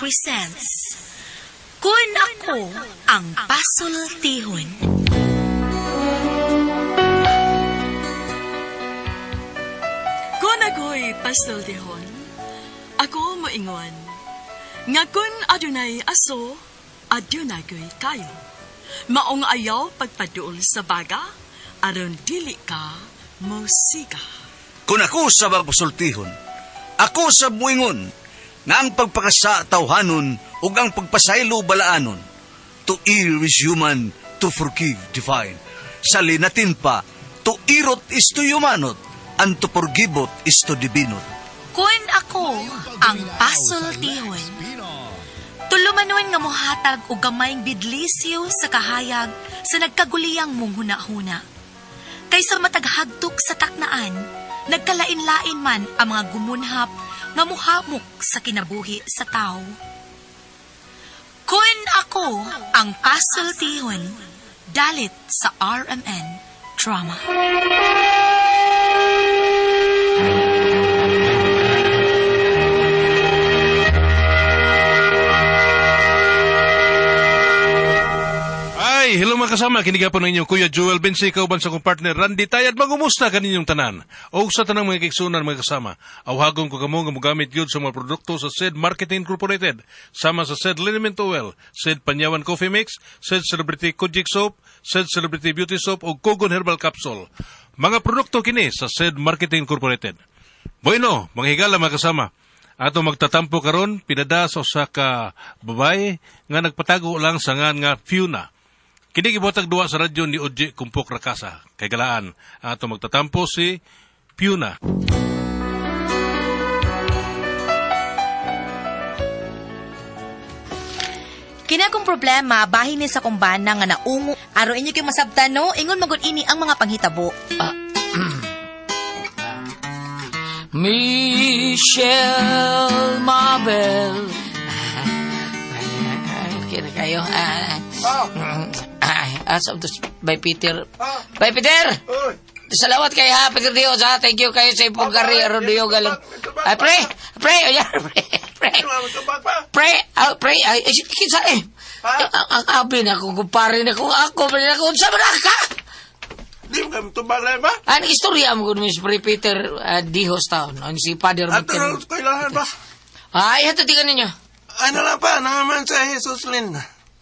presents Kun Ako Ang Pasultihon. Kun ako'y pasultihon, ako moingon. Nga kun adunay aso, adunay ko'y kayo. Maong ayaw pagpaduol sa baga, aron dili ka musika. Kung ako sa magpasultihon, ako sa muingon, nga ang pagpakasa tawhanon ug ang pagpasaylo balaanon. To err is human, to forgive divine. Sa linatin pa, to irot is to humanot, and to forgivot is to divinot. Kun Ako Ang Pasultihon. Tulumanon nga mohatag og gamayng bidlisyo sa kahayag sa nagkaguliyang mong huna-huna. Kaysa mataghagtok sa taknaan, nagkalain-lain man ang mga gumunhap nga muhamok sa kinabuhi sa tao. Kun Ako Ang Pasultihon, dalit sa RMN Drama. Ay, hello mga kasama, kinigapon ninyo Kuya Joel Bensica uban sa kong partner Randy Tayad. Magumusta kaninyong tanan? O sa tanang mga kiksunan mga kasama, awhagong ko kamo nga mogamit yun sa mga produkto sa SED Marketing Incorporated, sama sa SED Liniment Oil, SED Panyawan Coffee Mix, SED Celebrity Kojic Soap, SED Celebrity Beauty Soap o Kogon Herbal Capsule. Mga produkto kini sa SED Marketing Incorporated. Bueno, mga higala mga kasama, ato magtatampo karon pinada sa usa ka babae nga nagpatago lang sa ngan nga Fiona. Kini gibotag duwa sa radyo ni Oji Kumpok Rakasa. Kay galaan, ato magtatampo si Fiona. Kina kong problema, bahin ni sa kumbana nga naungo. Aro inyo kay masabtan no, ingon magud ini ang mga panghitabo. Michelle Mabel. Kira kayo. Asap to by Peter. By Peter! Salawat kayo ha, Peter Dios ha. Thank you kayo sa ipong kari. Rodeo galang. Ay, pre! Ayan, pre! Ay, kinsa eh. Ang abi na ako, kumpare na ako. Unsa ba na ka? Di mo kami tumbang ba? Ang istorya mo kung Miss Peter Dios taon. Ang si Father Ato Martin. na kailangan ba? Ay, hato tingnan ninyo. Ano lang pa, nangaman sa Jesus Lin.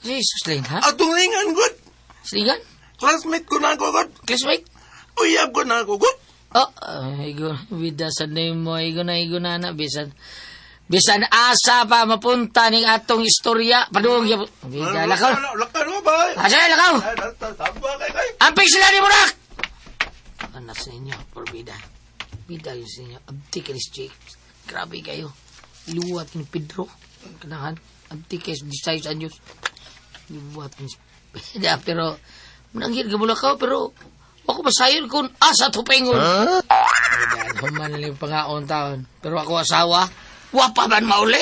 Jesus Lane, ha? Atong lingan, good. Slingan? Classmate ko na ako, good. Classmate? Uyab ko na ako, good. Oh, igo, vida sa name mo, igo na na, bisan asa pa mapunta ning atong istorya, padung, vida, lakaw. Lakaw mo ba? Asa, lakaw. Tamba kay. Amping sila ni Murak! Anak sa inyo, por vida. Vida yun sa inyo, abdi kayo si James. Grabe kayo. Luwat ni Pedro. Kanahan, abdi kayo 16 anyos. Luwat ni Pedro. Pero, mananggit ka mula ka, pero ako masayon kung asa tupengon. Vida, human lang pangaon taon. Pero ako asawa, wapa man mauli.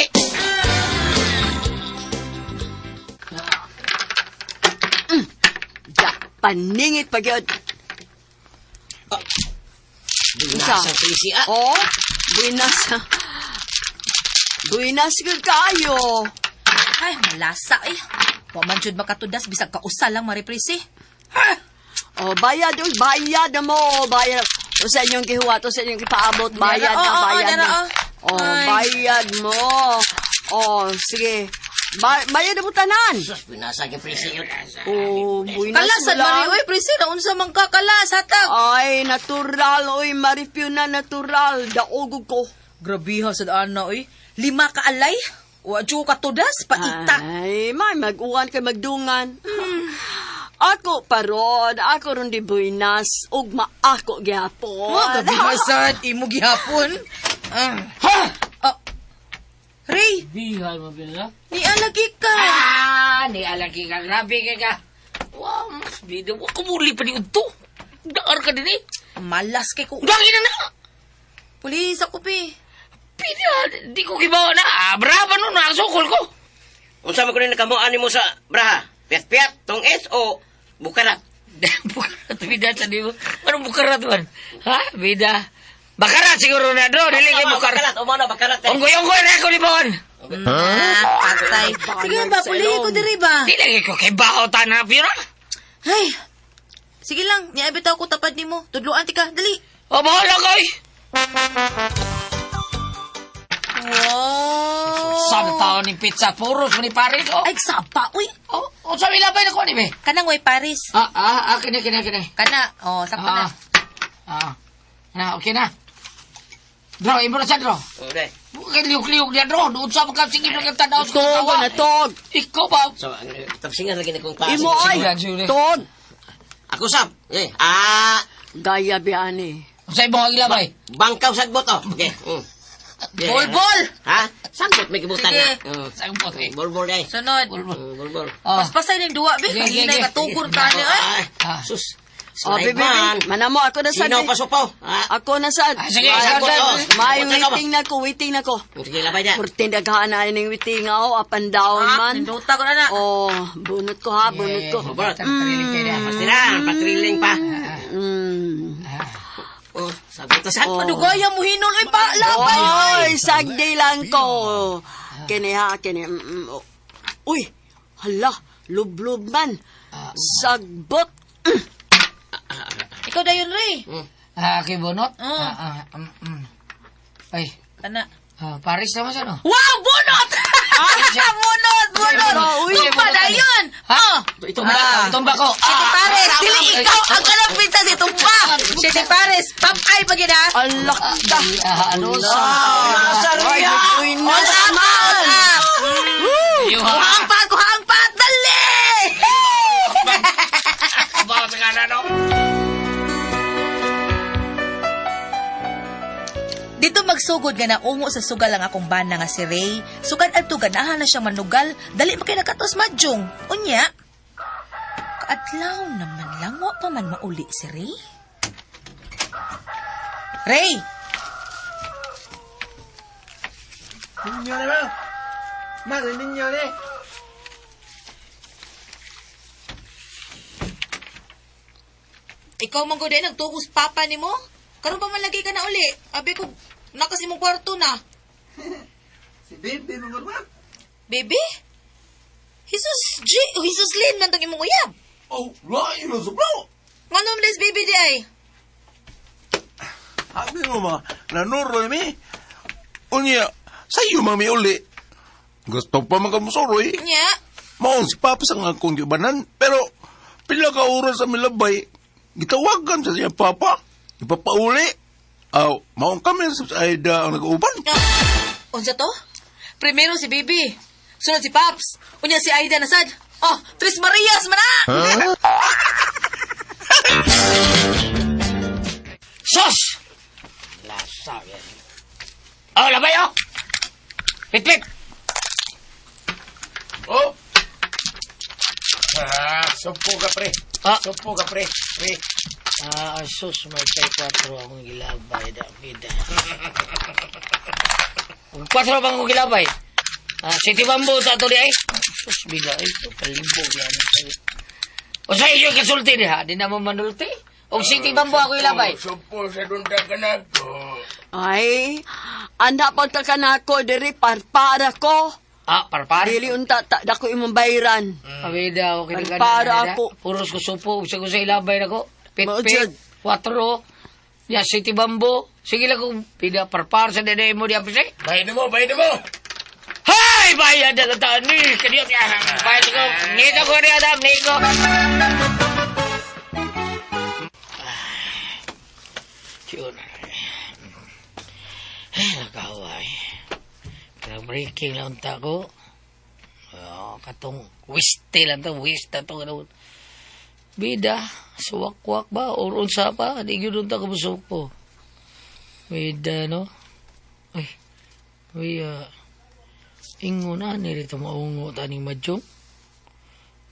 Paningit pa gyud. Binasa krisi, Oh, binasa. Buinas gyud kayo. Ay, malasa eh. Wa man jud makatudas bisag kausal lang mariprisi. Oh, bayad mo, bayad. O sa inyong gihuwat, o sa inyong ipaabot, bayad na, bayad na. Oh, bayad mo. Oh, sige. Bayad na mo tanan. Sus, binasa ka prisi yun. Oh, buinas Kalasad mo lang. mari oy prisi na unsa man ka kalas hatag. Ay, natural, oy, marifyo na natural. Daogog ko. Grabe ha sad ana oy. 5 ka alay. Wa jud ka tudas paita. Ay, may mag-uwan kay magdungan. Ako paron, ako ron di buinas, ugma ako gyapon. Wa gabi masad imo gihapon. Ha! Ray, Bihay mo pila. nialagi ka. Ni alaki ka, grabe ka ka. Wow, mas bido. Wa kumuli pa ni Udto. Daar ka din eh. Malas kay ko. Gangin na na. Pulis ako pi. Pina, di ko kibawa na. Brava no, nakasukol ko. Unsa man kunin nakamuan nimo sa braha? Piat-piat, tong S o bukarat? Bukarat, bida sa di mo. Anong bukarat man? Ha, bida. Bakarat siguro na, bro. Dili kay bukarat. Bakarat, umano, bakarat. Unggoy-unggoy na ako ni Bon. Patay. Sige ba, pulihin ko diri ba? Di lagi ko kay bao tanah, Pira. Ay, sige lang, niabitaw ko tapad ni mo. Tudloan ti ka, dali. O, bahala kay. Wow. Sa taon ni pizza, puros mo ni Paris, oh. Ay, sapa, uy. O, sa milabay na ko ni, be. Kanang way Paris. Kini. Kana, sapa na. Okay na. Bro, imo na siya, bro. Okay. Bukay liuk-liuk niya, bro. Doon sa mga sige mo tanaw sa Tod, tawa. na tod. Ikaw ba? So, tapsingan lagi na kong klase. Imo ay, Sige. tod. Ako sab. Gaya biyani. Sa ibang agilabay. Bangkaw sagbot, oh. Okay. Bol-bol. Ha? Sagbot may kibutan Sige. na. Sa impot, eh. Bol-bol day. Sunod. Bol-bol. Paspasay ng duwa, be. Sige, Kahinay sige. katukur ka niya, ay. Sus. O, bibi, manamo, ako na sad. Sino pasupaw? Ako na sad. Sige, sagot, oh. May Sagot, waiting na ko. Sige, labay na. Purtin daghaan na yung waiting ako, up and down man. Ninduta ko na na. Oh, bunot ko ha, bunot ko. Patriling pa. Mm. Oh, sagot na sagot. Padugaya mo hinol, ay pa, labay, Oy, sagdi lang ko. Kini ha, kini. Uy, hala, lub-lub man. Sagbot. Ikaw dayon, Ray. Kay Bonot? Ay, Kana. Paris naman siya, no? Wow, bunot! Bunot! Uy, Tumba dayon! Tumba ko. Si Pares, dili ikaw ang kalapit sa si Tumba! Si Pares, papay pa gina! Alak ka. Ano Ay, uy, nas man. Kuhangpat, dali! Dito magsugod nga na ungo sa sugal ang akong bana nga si Ray. Sugad adto ganahan na siyang manugal, dali makinakatos madyong. Unya, kaadlaw naman lang, wa pa man mauli si Ray. Ray! Ninyo na ba? Mara ninyo na eh. Ikaw man gud nagtukos papa nimo? Karon pa man lagi ka na uli. Abi ko nakas imong kwarto na. Si Baby mga ba? Baby? Jesus Lin man tong imong uyab. Oh, layo na sa bro. Ngano man des baby di ay? Habi mo mga nanuroy mi. Unya, sa'yo mami uli. Gusto pa mga musoroy. Nya? Maong si Papa sa nga kong gibanan. Pero, pila ka oras sa milabay, gitawagan sa siya Papa. Ipapauli. Maong kami sa Aida ang nag-uuban. Unsa to? Primero si baby. Sunod si Paps. Unya si Aida na sad. Oh, Tris Marias man na! Sus! Lasa yan. Labay, oh! Pit! Oh! Sumpo ka pre. Sumpo ka pre. Pre. Sus, may kay 4 akong gilabay, David. Kung 4 bang akong gilabay? City Bamboo sa ito di ay? Sus, bida, ito, kalimbo yan. O sa iyo kasulti di ha? Di naman manulti? O City Bamboo ako ilabay? Sumpo sa dunda ka na ko. Ay, anda pa ta kanako diri para ko. Parpar? Dili unta ta dako imong bayran. Pabida ako kinaganan. Para ako. Puros ko supo, sa ilabay na ko. Maudyan. Pit, 4. Ya, City Bamboo. Sige lang kung pida parpar sa dede mo di apis eh. Bayad mo, bayad mo. Hay! Bayad na kataan ni! Kaniyot ka! Bayad ko! Nito ko rin, Adam! Nito! Yun. Nakaway. Pero breaking lang unta ko. Katong wiste lang to. Wiste to. Bida. Suwak-wak ba? O unsa pa? Di yun unta ko busok ko. Bida, no? Ay. Ingon na nilito maungo tani madyong.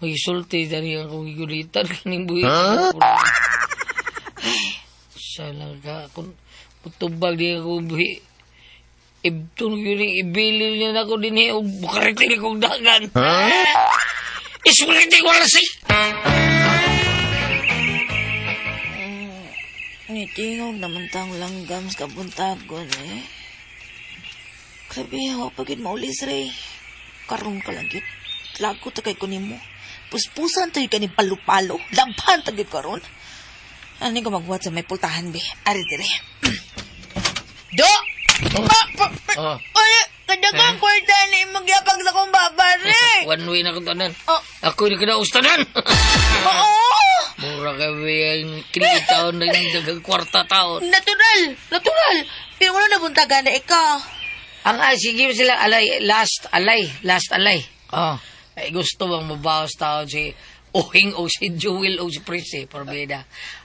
Magisulti tani akong igulitan kaning buhi. Salang ka akong putubag di akong buhi. Ibtong yun ibili niya na ako din eh. Bukaritin akong dagan. Isuritin ko lasi. Nitingog naman tang langgam sa kabuntagon eh. Grabe, wa pagid maulis, Ray. Karong ka lang yun. Lago ta kay kunin mo. Puspusan tayo ka ni palo-palo. Laban tayo karon. Ano ko magbuhat sa may pultahan, be? Ari, dire. Do! Oh. Ay, kadagang kwarta na yung magyapag sa kong babari. One way na ko tanan. Oh. Ako ni kada ustanan. Oo! Mura ka ba yung kinitaon na yung dagang kwarta taon. Natural! Natural! Pero wala nabuntagan na ikaw. Ang sige sila last alay. Oh. Ay gusto bang mabawas taon si Ohing o si Jewel o si Prince Porbida.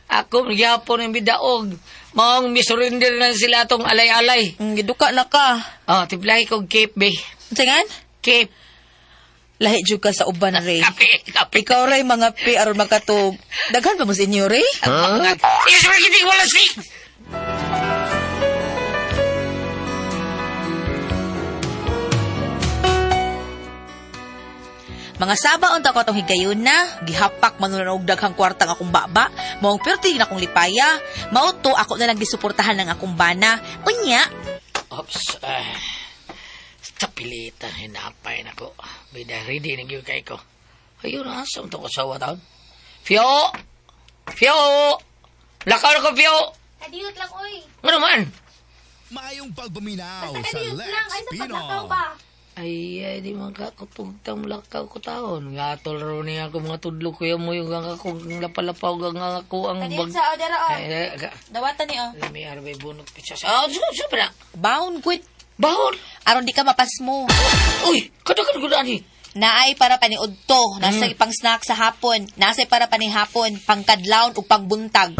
Ako magyapon ng bidaog. Maong misurrender na sila tong alay-alay. Giduka na ka. Oh, tiplahi kong cape be. Tingan? Cape. Lahi jud ka sa uban, Ray. Kape. Ikaw, Ray, mga pi, aron magkatog. Daghan pa mo sa inyo, Ray? Is hindi wala si. Mga sabaon ta ko atong higayon na, gihapak man og daghang kwarta nga akong baba, maong perti na akong lipaya, mauto ako na lang gisuportahan ng akong bana. Unya, Ops. Tapilita, hinapay na ko. Bida, ready na gyud kay ko. Ayun na, saan to ko sawa taon? Fio! Fio! Lakaw na ko, Fio! Kadiyot lang, oy. Ano man? Mayong pagbuminaw Basta sa kadiyot lang, ay Lex sa Pino. paglakaw ba? Ay, di man ka kutugtang lakaw ko taon. Nga tolro niya ako mga tudlo ko yung mo yung ako lapalapaw nga ako ang Kadiyot sa odera, o. dawatan ni oh. May arbay bunot pizza. Oh, super na. Baon gud, Bahon! aron di ka mapasmo. Uy, kadakan ko na ni. Naay para paniudto, nasa pang snack sa hapon, nasa para panihapon, pangkadlawon ug pangbuntag.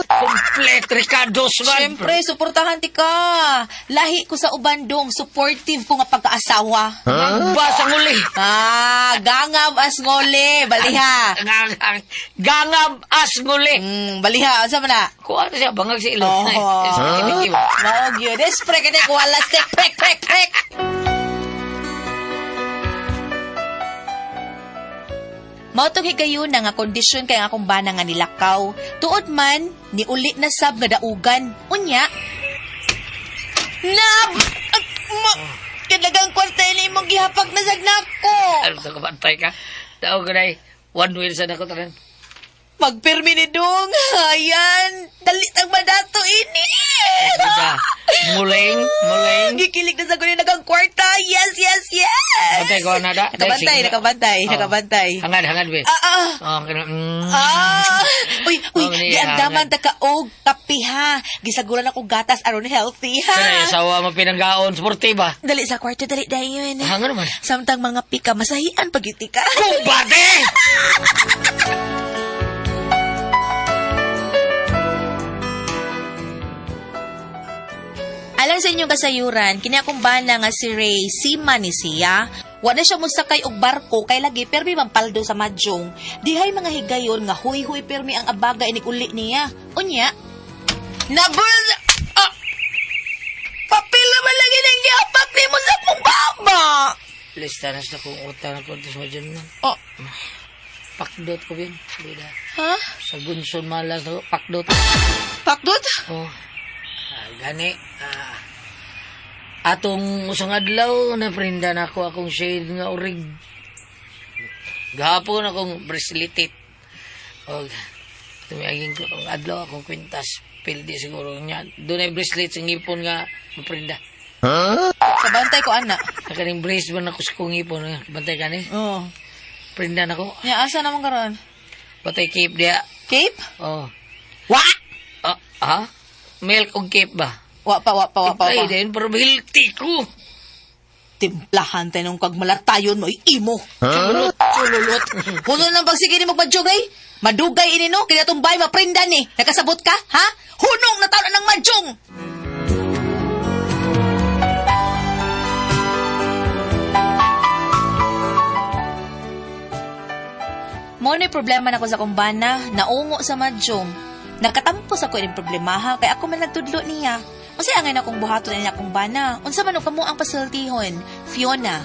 Complete Ricardo's man. Siyempre, suportahan ti ka. Lahi ko sa ubandong, supportive ko nga pagkaasawa. Basang uli. Gangam as ngole, baliha. Gangam as nguli. Baliha, asa man na? Kuha na siya, bangag si ilong. Oh. Maog yun. Despre ka na kuha lastik. Prek. Mautong higayon na nga kondisyon kay nga akong bana nga nilakaw. Tuod man, ni uli na sab nga daugan. Unya, kadagang kwarta ni mong gihapag na sagnak ko. Ano ito, kabantay ka? Tao ko na one wheel sa nako tanan. Magpirmi ni Dong. Ayan, dalit ang madato ini. Diba? Muling. Gikilig na sa kunin nagang kwarta. Yes. Bantay ko na da. Nakabantay. Hangad, be. Oh, Uy, ni giandaman ta ka og kape ha. Gisaguran ako gatas aron healthy ha. Kaya sawa mo pinanggaon, sportiba. Dali sa kwarto, dali dayon. Hangad naman. Samtang mga pika, masahian pagiti ka. Kumbate! Alang sa inyong kasayuran, kini akong bana nga si Ray, sima ni siya. Wala siya musakay og barko kay lagi permi mampaldo sa madyong. Dihay mga higayon nga huy-huy permi ang abaga inig-uli niya. Unya, nabul... Papel naman lagi nang giapak ni mo sa akong baba. Listanas na kong utang na kontes mo dyan na. Oh, Pakdot ko bin. Bida. ha? Sa Gunson malas na pakdot. Pakdot? Oh. Gani. Atong usang adlaw na prinda na ako akong shade nga orig. Gahapon akong bracelet. O tumiaging ko ang adlaw akong kwintas. Pildi siguro niya. Doon ay bracelet sa ngipon nga maprinda. Kabantay ko, anak. Nakaning brace ba na ko sa kong ngipon. Bantay ka ni. Oh. Prinda na ko. Nya, asa naman karon? Batay cape dia. Cape? Oh. What? Ha? Milk o cape ba? Wa pa. Ay, din, pero healthy ko. Timplahan tayo nung kagmalartayon mo, imo. Sululot. Puno ng pagsige ni magmadyogay. Madugay ini no, kaya tumbay maprinda ni. Nakasabot ka, ha? Hunong na taon ng madyong. Mo na problema na ko sa kumbana, naungo sa madyong. Nakatampos ako yung problemaha, kaya ako man nagtudlo niya. Unsay angay na kong buhaton niya akong bana. Unsa man kamo ang pasultihon? Fiona.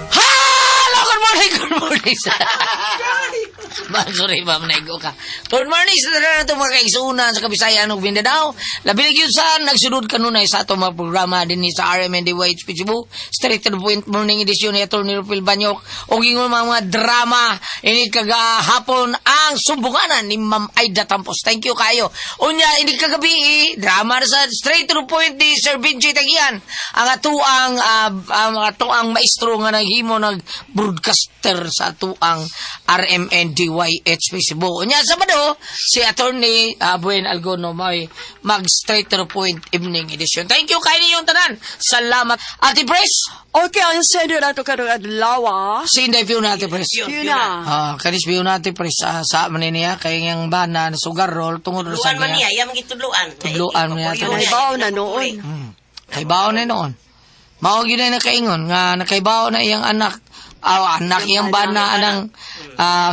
Hello, good morning, Ma'am, sorry, ma'am, naigo ka. Good morning sa tanan nato mga kaigsunan sa Kabisayan ug Mindanao. Labi gyud sa nagsunod kanunay sa ato mga programa dinhi sa RMNDY Cebu. Straight to the point morning edition ni Atty. Rufil Banyok og ingon mga drama ini kagahapon ang sumbunganan ni Ma'am Aida Tampos. Thank you kayo. Unya ini kagabi drama sa straight to the point ni Sir Benji Tagian. Ang atuang maestro nga naghimo nag broadcaster sa atuang RMNDY Cebu. Unya Sabado si Attorney Buen Algono may mag straight to the point evening edition. Thank you kayo ninyong tanan. Salamat. Ate Pres, Okay, ang sender nato karong adlaw. si Inday Pio na Ate Pres. Yun na. Kanis Pio na Ate Pres sa maniniya kay yung bana na sugar roll tungod sa Tudluan man niya. niya, yung tudluan. Tudluan man niya. Naibaw na noon. Kaibaw na noon. Mao gyud na nakaingon nga nakaibaw na iyang anak. Anak iyang bana anang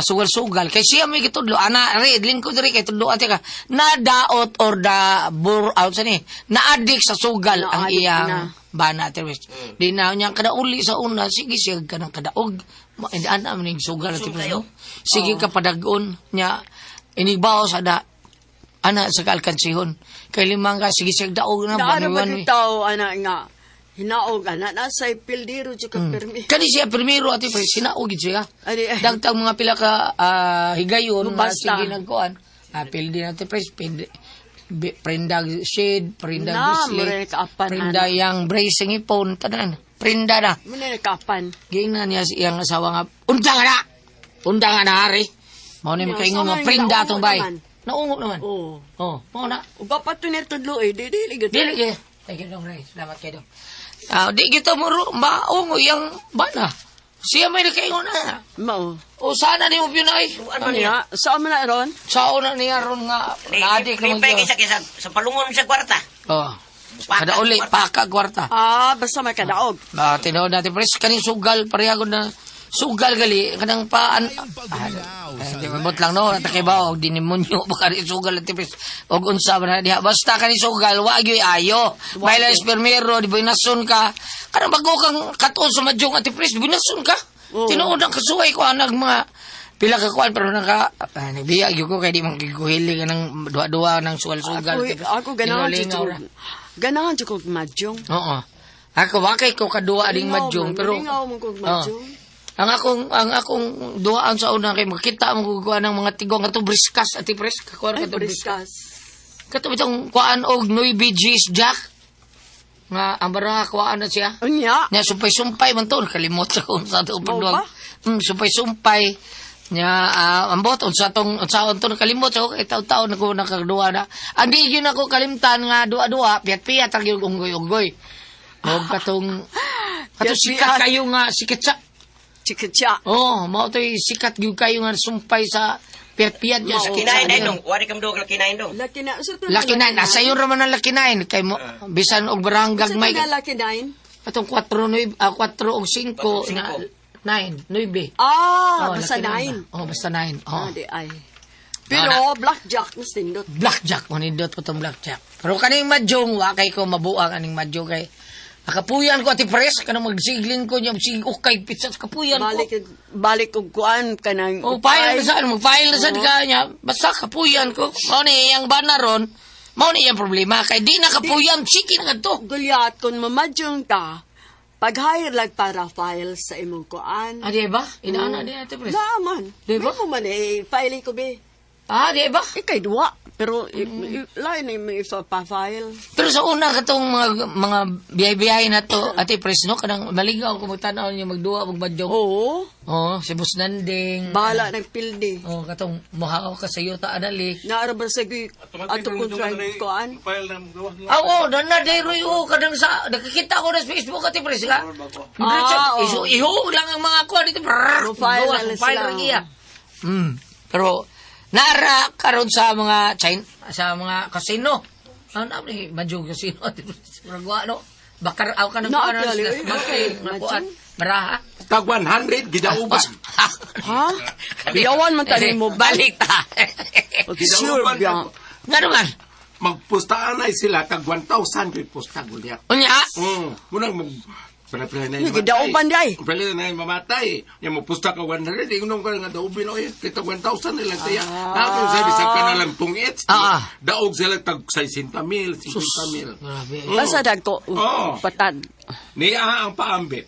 sugal-sugal kay siya may gitudlo ana red lingkod diri kay tudlo ate ka nadaot or da bur out sa ni na-addict sa sugal ang Na-addict iyang na. bana ate Pres. Di na niya kadauli sa una sige siya kanang kadaog hindi ana man sugal ate Pres. No? Sige ka padagon nya inibaw sa da ana sa kalkansihon kay limang ka sige siya daog na Naano ba baniwan. bitaw ana nga hinaog ana na sa pildiro jud ka permi. Kani siya primero ate Pres sinaugid siya. Ani Dagtang mga pila ka higayon nga Basta. sige nagkuan. Apil din natin pres prenda shade, prenda Na, bracelet, mura kaapan, prenda ana. yang bracing ipon tanan. Prenda na. muna nakapan. Gingna niya siyang asawa nga undang na. Undang na hari. Mao ni Ya, makaingon sama nga yung prenda naungo atong bay. naman. Naungo naman. Oh. Oh, mao na. Uba pa to tudlo eh, di ligid. Dili ge. Thank you dong, Ray. Salamat kayo. Di kita muro maungo yang bana. Siya may nakaingon na. Mao. O sana ni mo pinay. Ano niya? Anya, sa man na ron? Sao na niya ron nga naadik ka Limpay mag- kaysa sa palungon sa kwarta. Oh. Kada uli, paka kwarta. Basta may kadaog. Tinood natin, pres, kaning sugal, parehagod na sugal gali, kanang paan. Di mabot lang no, natakibaw, og dinimonyo, baka rin sugal natin, pres. Og unsa man na diha, basta kaning sugal, wag yo'y ayo. Baila espermero, di ba nasun ka. Kanang bago kang katon sa madyong ati pres, di ba nasun ka. Tinood ang kasuway ko, anag mga pila ka kuan pero nagbiya gyud ko kay di man giguhili ka ng duwa-duwa ng sugal-sugal. Ako ganahan Lingaw-lingaw ra. jud. Ganahan jud ko madyong. Oo. Ako wakay ko kaduwa ding madyong pero Lingaw mo ko madyong. ang akong duwaan sa una kay makita mo kuha ng mga tigong kato briskas ati pres kakuha Ay, kato briskas. briskas. Kato bitong kuan og Noy BG's Jack. Nga ang baraha kuhaan na siya. Unya. Nya sumpay-sumpay man to kalimot sa kung sa to ba? pagduwag. Sumpay-sumpay. Nya ambot unsa tong unsaon to nakalimot so kay taw-taw nako nakagduwa na. Andi gyud ako kalimtan nga duwa-duwa piyat-piyat ang gyud unggoy-unggoy. Og katong sikat kayo nga sikat sa. Chikatsa. Oh, mao toy sikat gyud kayo nga sumpay sa piyat-piyat gyud sa Kinain na dong. Wari kam dog kinain dong. Laki na. Laki na nasa iyo raman ang laki na kay mo bisan og barangag may Sa laki nine? atong 4 og 5 na 9 9. Basta nine. Basta 9. Oh. Di ay. Pero blackjack mas tindot. Blackjack, manindot ko tong blackjack. Pero kaning madyong, wakay ko mabuang aning madyong kay nakapuyan ko ati pres, kanang magsigling ko niya, sigok kay pizza kapuyan ko. Balik og kuan kanang File na sa, mag-file na sa kanya, basta kapuyan ko. Mao ni iyang banaron, mao ni iyang problema, kay di na kapuyan, sige na to. Gulyat kung mamadyong ka, pag-hire lang para file sa imong kuan. Di ba? Inaana di ati pres. Naman. Di ba? May mo man file ko be. Di ba? Ikay duwa. Pero lain na yung pa-file. Pero sa una katong mga biyay-biyay na to, ati pres, no, kanang maligaw ko magtanaw niya magduwa, magbadyong. Oo. Si Boss Nanding. Bahala nagpildi. Katong muhaw ka sa yuta adali. Naarabar sa ato kong kuan. Na dayroy kadang sa nakikita ko na sa Facebook at pres ka. Iho lang ang mga kuan dito. Profile na sila. Pero nara karon sa mga sa mga casino. Ano na ni Madyong casino at ragwa no. Bakar aw ka nang kuan na kuan. Baraha. Tag 100 gidauban. Ha? Biyawan man tani mo Balik ta. Sure biya. Nga naman. Magpustaan ay sila tag 1,000 pusta gulya. Unya. Munang Pala-pala na Hindi, gidaupan day. Pala na yung mamatay. Yung mapusta ka 100, ingon ka nga daubin o kita 1,000 nila tiya. Ako sabi sa kanalang tungit. Daog sila tag 60,000, 50,000. Grabe. Basta dagko. Oo. Patad. Niya ang paambit.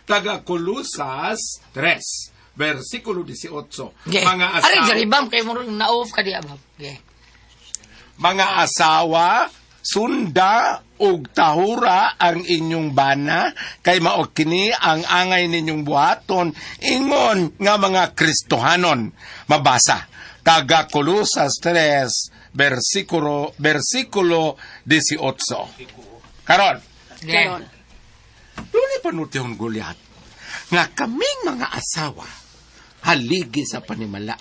Taga Colosas 3, versikulo 18. Okay. Mga Aray, asawa, garibam, kayo mo na-off ka di, abab. Okay. mga asawa, sunda ug tahura ang inyong bana kay mao kini ang angay ninyong buhaton ingon nga mga Kristohanon. Mabasa taga Colosas 3 versikulo 18. Karon, Okay. duli panutihon Goliath nga kaming mga asawa haligi sa panimala.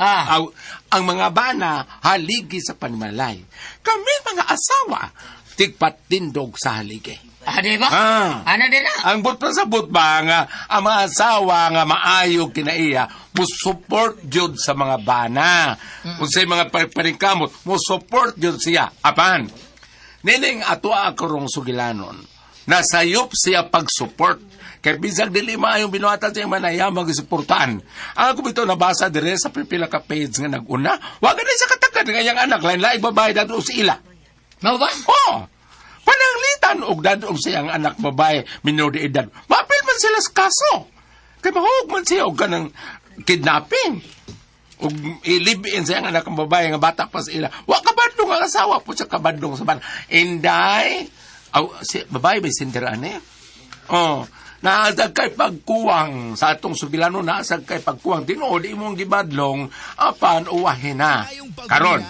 Ang mga bana haligi sa panimalay. Kaming mga asawa tigpatindog sa haligi. Di ba? Ano din na? Ang but pa sa but ba nga ang mga asawa nga maayog kinaiya mo support jud sa mga bana. Kung sa mga paringkamot mo support jud siya. Apan nining ato akarong sugilanon nasayop siya pag-support kay bisag dili maayong binuhatan siya manayamang suportaan. Ang ako bito nabasa dire sa pipila ka page nga nag-una, wag na sa katagad nga yang anak lain-lain babae dadto sa ila. Mau ba? Oh, pananglitan og dadong siyang anak babae minor de edad. Mapil man sila sa kaso. Kay mahug man siya og kanang kidnapping. Og ilibin siyang anak ng babae nga bata pa sa ila. Wa kabadlong ang asawa po sa kabadlong sa bana. Inday, si babae may sindirane. Oh, naasag kay pagkuwang sa atong sugilano naasag kay pagkuwang tinuod imong gibadlong apan uwahin na. Karon,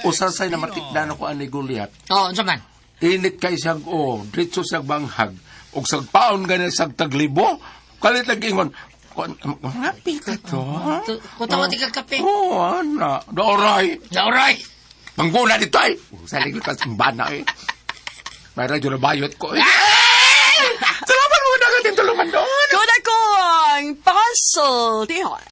usasay na matikdan ako ani Goliath. Unsa man? Init kay siyang diretso siyang banghag ug sagpaon gani sag taglibo kalit nag-ingon ngapi ka to Kutawa ti kape. ana daoray pangguna dito ay salig ka sa bana eh may radyo na bayot ko eh salamat mo na ka din tulungan doon Kuna ko ang pasultihon.